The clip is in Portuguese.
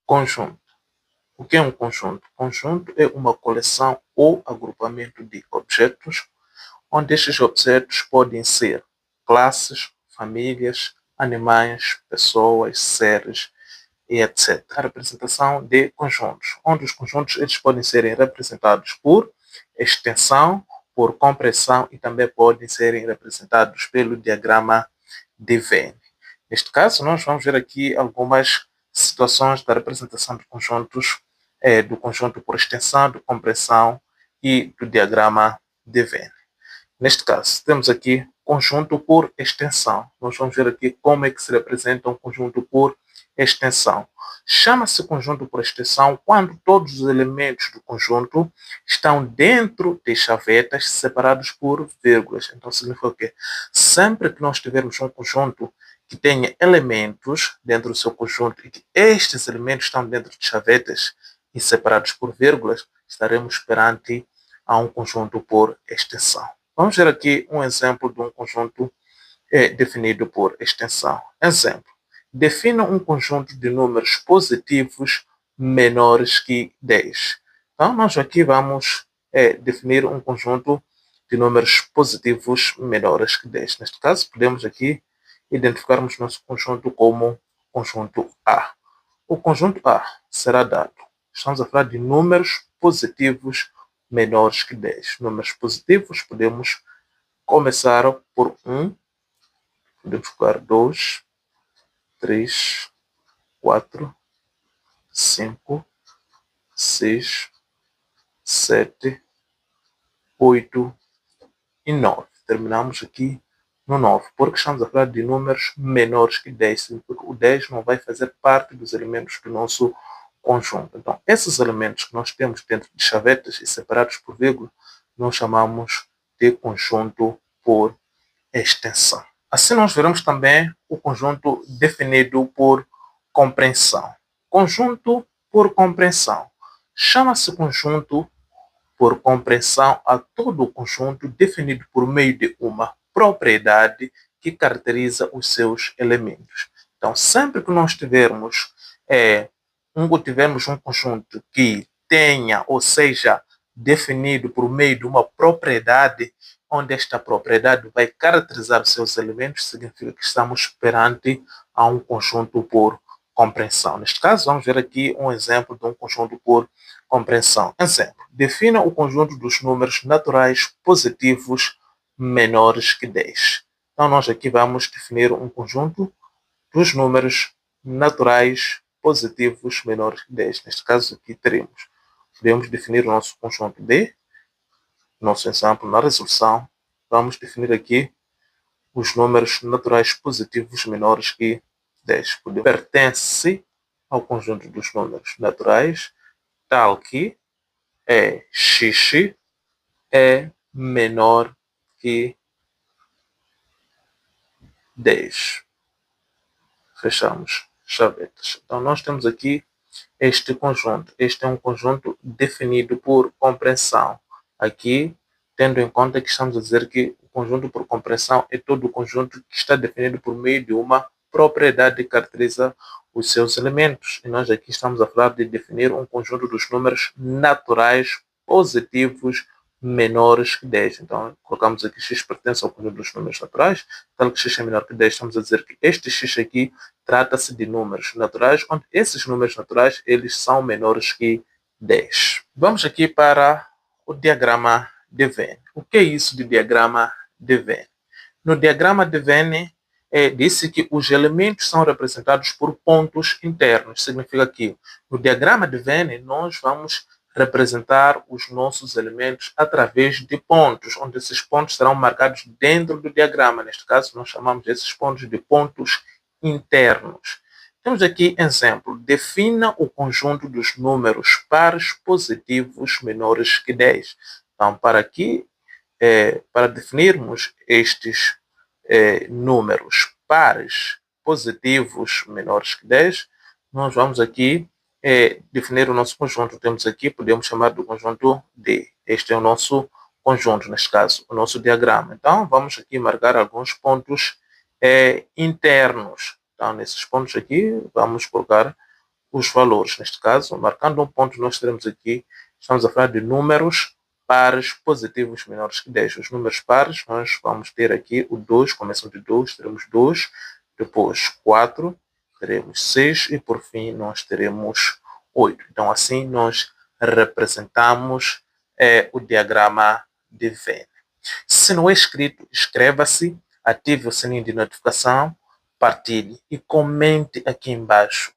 Conjunto. O que é um conjunto? Conjunto é uma coleção ou agrupamento de objetos, onde estes objetos podem ser classes, famílias, animais, pessoas, seres e etc. A representação de conjuntos, onde os conjuntos eles podem ser representados por extensão, por compressão e também podem ser representados pelo diagrama de Venn. Neste caso, nós vamos ver aqui algumas situações da representação de conjuntos, do conjunto por extensão, de compressão e do diagrama de Venn. Neste caso, temos aqui conjunto por extensão. Nós vamos ver aqui como é que se representa um conjunto por extensão. Chama-se conjunto por extensão quando todos os elementos do conjunto estão dentro de chavetas separados por vírgulas. Então, significa o quê? Sempre que nós tivermos um conjunto que tenha elementos dentro do seu conjunto e que estes elementos estão dentro de chavetas e separados por vírgulas, estaremos perante a um conjunto por extensão. Vamos ver aqui um exemplo de um conjunto definido por extensão. Exemplo. Defina um conjunto de números positivos menores que 10. Então, nós aqui vamos definir um conjunto de números positivos menores que 10. Neste caso, podemos aqui identificarmos nosso conjunto como conjunto A. O conjunto A será dado. Estamos a falar de números positivos menores que 10. Números positivos podemos começar por 1, podemos colocar 2, 3, 4, 5, 6, 7, 8 e 9. Terminamos aqui no 9, porque estamos a falar de números menores que 10, porque o 10 não vai fazer parte dos elementos do nosso conjunto. Então, esses elementos que nós temos dentro de chavetas e separados por vírgula, nós chamamos de conjunto por extensão. Assim, nós veremos também o conjunto definido por compreensão. Conjunto por compreensão. Chama-se conjunto por compreensão a todo o conjunto definido por meio de uma propriedade que caracteriza os seus elementos. Então, sempre que nós tivermos um conjunto que tenha, ou seja, definido por meio de uma propriedade, onde esta propriedade vai caracterizar os seus elementos, significa que estamos perante a um conjunto por compreensão. Neste caso, vamos ver aqui um exemplo de um conjunto por compreensão. Exemplo. Defina o conjunto dos números naturais positivos menores que 10. Então, nós aqui vamos definir um conjunto dos números naturais positivos menores que 10. Neste caso, aqui podemos definir o nosso conjunto D. Nosso exemplo, na resolução, vamos definir aqui os números naturais positivos menores que 10. Pertence ao conjunto dos números naturais, tal que x é menor que 10. Fechamos chavetas. Então, nós temos aqui este conjunto. Este é um conjunto definido por compreensão. Aqui, tendo em conta que estamos a dizer que o conjunto por compreensão é todo o conjunto que está definido por meio de uma propriedade que caracteriza os seus elementos. E nós aqui estamos a falar de definir um conjunto dos números naturais positivos menores que 10. Então, colocamos aqui x pertence ao conjunto dos números naturais, tal que x é menor que 10, estamos a dizer que este x aqui trata-se de números naturais, onde esses números naturais eles são menores que 10. Vamos aqui para o diagrama de Venn. O que é isso de diagrama de Venn? No diagrama de Venn, disse que os elementos são representados por pontos internos. Significa que no diagrama de Venn nós vamos representar os nossos elementos através de pontos, onde esses pontos serão marcados dentro do diagrama. Neste caso, nós chamamos esses pontos de pontos internos. Temos aqui exemplo. Defina o conjunto dos números pares positivos menores que 10. Então, para definirmos estes números pares positivos menores que 10, nós vamos aqui definir o nosso conjunto. Temos aqui, podemos chamar do conjunto D. Este é o nosso conjunto, neste caso, o nosso diagrama. Então, vamos aqui marcar alguns pontos internos. Então, nesses pontos aqui, vamos colocar os valores. Neste caso, marcando um ponto, nós teremos aqui, estamos a falar de números pares positivos menores que 10. Os números pares, nós vamos ter aqui o 2, começam de 2, teremos 2, depois 4, teremos 6 e por fim nós teremos 8. Então assim nós representamos o diagrama de Venn. Se não é inscrito, inscreva-se, ative o sininho de notificação, partilhe e comente aqui embaixo